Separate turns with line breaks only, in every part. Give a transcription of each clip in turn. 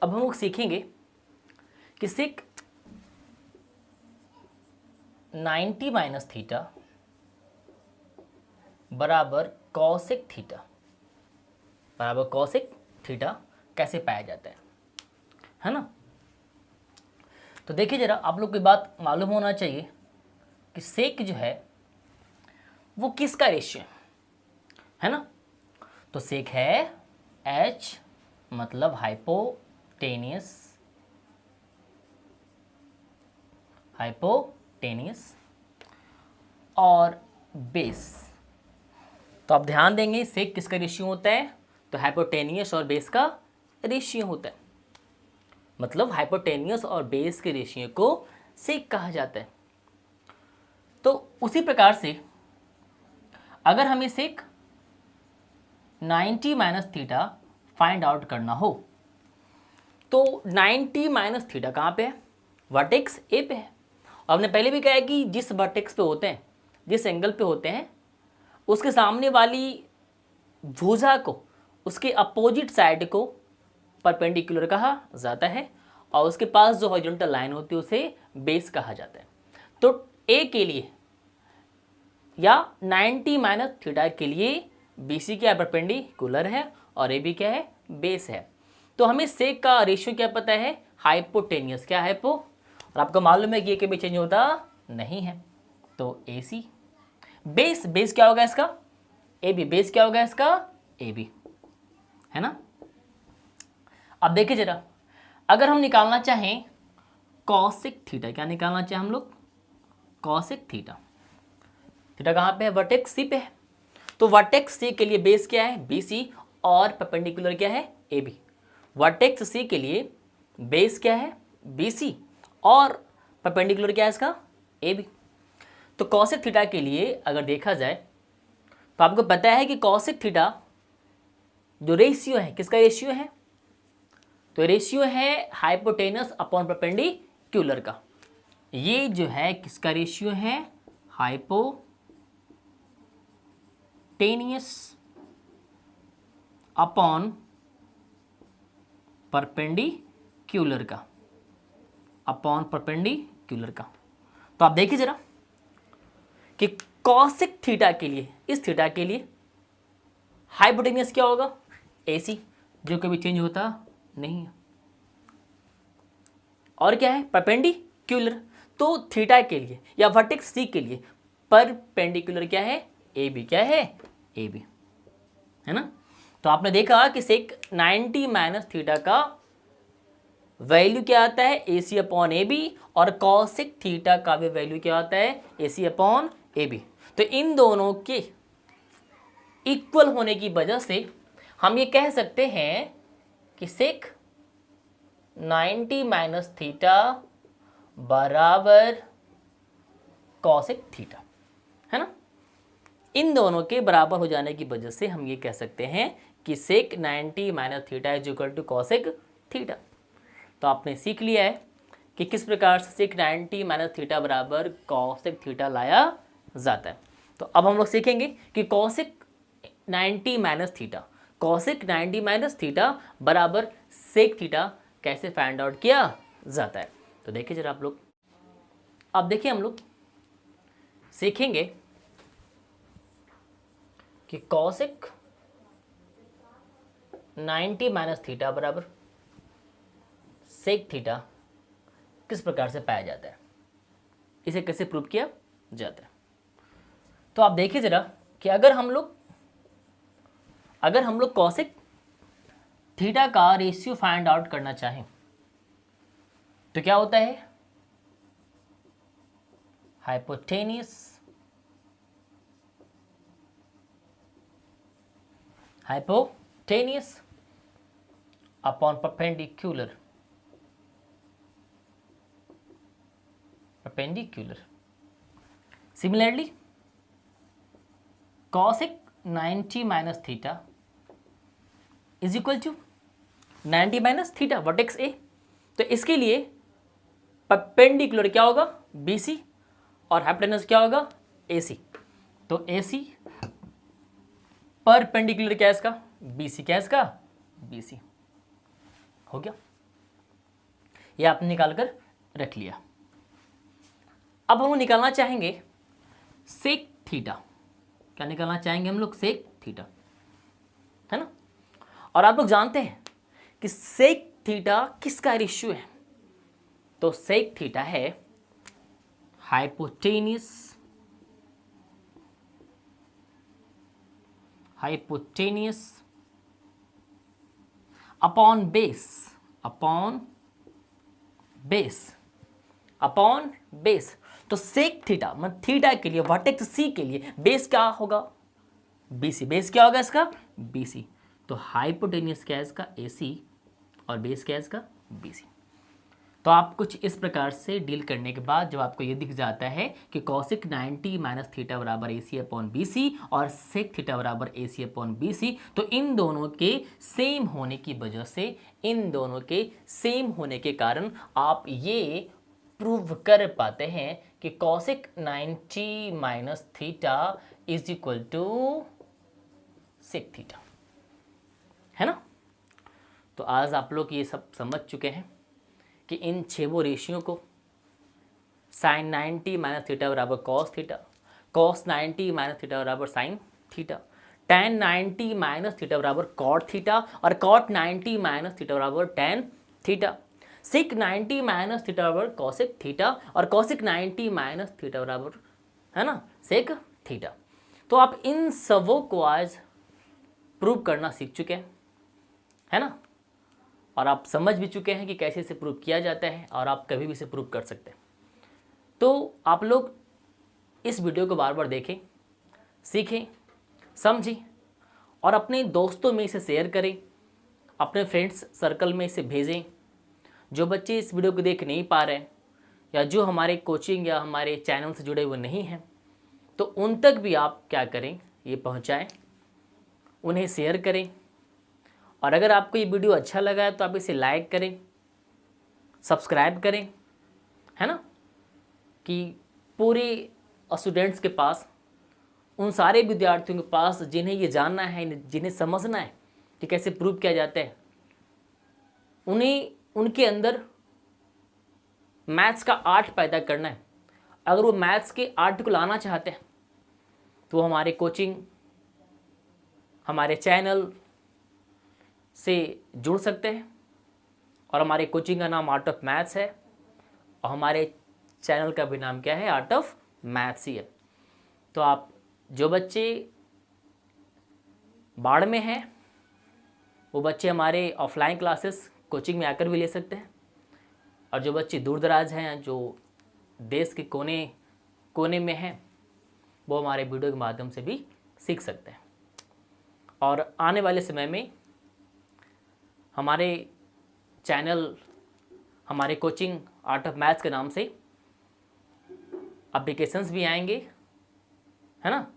अब हम लोग सीखेंगे कि सेक 90 माइनस थीटा बराबर कॉसेक थीटा कैसे पाया जाता है ना। तो देखिए जरा, आप लोग की बात मालूम होना चाहिए कि सेक जो है वो किसका रेशियो है ना। तो सेक है H मतलब हाइपोटेनियस और बेस। तो आप ध्यान देंगे सेक किसका रेशियो होता है, तो हाइपोटेनियस और बेस का रेशियो होता है। मतलब हाइपोटेनियस और बेस के रेशियो को सेक कहा जाता है। तो उसी प्रकार से अगर हमें सेक 90 माइनस थीटा फाइंड आउट करना हो तो 90 माइनस थीटा कहाँ पे है, वर्टेक्स ए पे है। और हमने पहले भी कहा है कि जिस वर्टेक्स पे होते हैं, जिस एंगल पे होते हैं, उसके सामने वाली भुजा को, उसके अपोजिट साइड को परपेंडिकुलर कहा जाता है और उसके पास जो हॉरिजॉन्टल लाइन होती है उसे बेस कहा जाता है। तो ए के लिए या 90 माइनस थीटा के लिए BC क्या परपेंडिकुलर है और AB क्या है, बेस है। तो हमें सेक का रेशियो क्या पता है, हाइपोटेनियस क्या है और आपको मालूम है कि ये कभी चेंज होता नहीं है। तो AC बेस क्या होगा इसका, AB बेस क्या होगा इसका, AB है ना। अब देखिए जरा, अगर हम निकालना चाहें कॉसेक थीटा, क्या निकालना चाहें हम लोग, कॉसेक थीटा कहाँ पे है, वर्टेक्स C पे है। तो वर्टेक्स C के लिए बेस क्या है, BC और परपेंडिकुलर क्या है, AB। वर्टेक्स C के लिए बेस क्या है, BC और परपेंडिकुलर क्या है इसका, AB। तो कॉसेक थीटा के लिए अगर देखा जाए तो आपको पता है कि कॉसेक थीटा जो रेशियो है, किसका रेशियो है, तो रेशियो है हाइपोटेनस अपॉन परपेंडिकुलर का। ये जो है किसका रेशियो है, हाइपोटेनियस अपॉन परपेंडिकुलर का, तो आप देखिए जरा कि कॉसेक थीटा के लिए, इस थीटा के लिए हाइपोटेनियस क्या होगा, AC, जो कभी चेंज होता नहीं है। और क्या है, परपेंडिकुलर। तो थीटा के लिए या वर्टेक्स C के लिए परपेंडिकुलर क्या है, AB क्या है, AB है ना। तो आपने देखा कि सेक 90 माइनस थीटा का वैल्यू क्या आता है, AC अपॉन AB, और कॉसेक थीटा का भी वैल्यू क्या आता है, AC अपॉन AB। तो इन दोनों के इक्वल होने की वजह से हम ये कह सकते हैं कि सेक 90 माइनस थीटा बराबर कॉसेक थीटा है ना। इन दोनों के बराबर हो जाने की वजह से हम ये कह सकते हैं कि sec 90 minus theta is equal to cosec theta. तो आपने सीख लिया है कि किस प्रकार से सेक 90 माइनस थीटा बराबर कॉसेक थीटा लाया जाता है। तो अब हम लोग सीखेंगे कि कॉसेक 90 माइनस थीटा बराबर सेक थीटा कैसे फाइंड आउट किया जाता है। तो देखिए जरा आप लोग, अब देखिए हम लोग सीखेंगे कि कॉसेक 90 माइनस थीटा बराबर सेक थीटा किस प्रकार से पाया जाता है, इसे कैसे प्रूव किया जाता है। तो आप देखिए जरा कि अगर हम लोग कॉसेक थीटा का रेशियो फाइंड आउट करना चाहें तो क्या होता है, hypotenuse upon perpendicular similarly cosec 90 minus theta is equal to 90 minus theta vertex A. तो इसके लिए परपेंडिकुलर क्या होगा, BC और हाइपोटेनस क्या होगा, AC। तो AC परपेंडिकुलर क्या है इसका, BC। क्या है इसका, BC। हो गया, ये आपने निकाल कर रख लिया। अब हम निकालना चाहेंगे सेक थीटा। क्या निकालना चाहेंगे हम लोग, सेक थीटा, है ना। और आप लोग जानते हैं कि सेक थीटा किसका रेशियो है, तो सेक थीटा है हाइपोटेन्यूस अपॉन बेस। तो सेक थीटा मतलब थीटा के लिए वर्टेक्स सी के लिए बेस क्या होगा, BC। बेस क्या होगा इसका, BC। तो हाइपोटेन्यूस क्या है इसका, AC, और बेस क्या है इसका, BC। तो आप कुछ इस प्रकार से डील करने के बाद जब आपको ये दिख जाता है कि कॉसिक 90 माइनस थीटा बराबर AC अपॉन BC और सेक थीटा बराबर AC अपॉन BC, तो इन दोनों के सेम होने की वजह से, इन दोनों के सेम होने के कारण आप ये प्रूव कर पाते हैं कि cosec 90 minus theta is equal to sec theta, है ना। तो आज आप लोग ये सब समझ चुके हैं कि इन छेवों रेशियो को साइन 90 माइनस थीटा बराबर cos theta, cos 90 minus theta बराबर sine theta, tan 90 minus theta बराबर कॉट थीटा, और कॉट 90 माइनस थीटा बराबर tan theta, sec 90 minus theta बराबर कॉसिक थीटा, और कॉसिक 90 माइनस थीटा बराबर, है ना, सेक थीटा। तो आप इन सबों को आज प्रूव करना सीख चुके हैं, है ना, और आप समझ भी चुके हैं कि कैसे इसे प्रूव किया जाता है, और आप कभी भी इसे प्रूव कर सकते हैं। तो आप लोग इस वीडियो को बार बार देखें, सीखें, समझें, और अपने दोस्तों में इसे शेयर करें, अपने फ्रेंड्स सर्कल में इसे भेजें। जो बच्चे इस वीडियो को देख नहीं पा रहे हैं, या जो हमारे कोचिंग या हमारे चैनल से जुड़े हुए नहीं हैं, तो उन तक भी आप क्या करें, ये पहुंचाएं, उन्हें शेयर करें। और अगर आपको ये वीडियो अच्छा लगा है तो आप इसे लाइक करें, सब्सक्राइब करें, है ना, कि पूरे स्टूडेंट्स के पास, उन सारे विद्यार्थियों के पास जिन्हें ये जानना है, जिन्हें समझना है कि कैसे प्रूव किया जाता है, उन्हें उनके अंदर मैथ्स का आर्ट पैदा करना है। अगर वो मैथ्स के आर्ट को लाना चाहते हैं तो वो हमारे कोचिंग, हमारे चैनल से जुड़ सकते हैं। और हमारे कोचिंग का नाम आर्ट ऑफ मैथ्स है, और हमारे चैनल का भी नाम क्या है, आर्ट ऑफ मैथ्स ही है। तो आप जो बच्चे बाढ़ में हैं वो बच्चे हमारे ऑफलाइन क्लासेस कोचिंग में आकर भी ले सकते हैं, और जो बच्चे दूर दराज हैं, जो देश के कोने कोने में हैं, वो हमारे वीडियो के माध्यम से भी सीख सकते हैं। और आने वाले समय में हमारे चैनल, हमारे कोचिंग आर्ट ऑफ मैथ्स के नाम से एप्लीकेशंस भी आएंगे, है ना,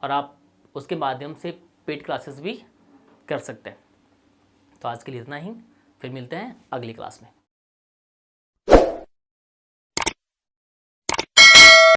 और आप उसके माध्यम से पेड क्लासेस भी कर सकते हैं। तो आज के लिए इतना ही, फिर मिलते हैं अगली क्लास में।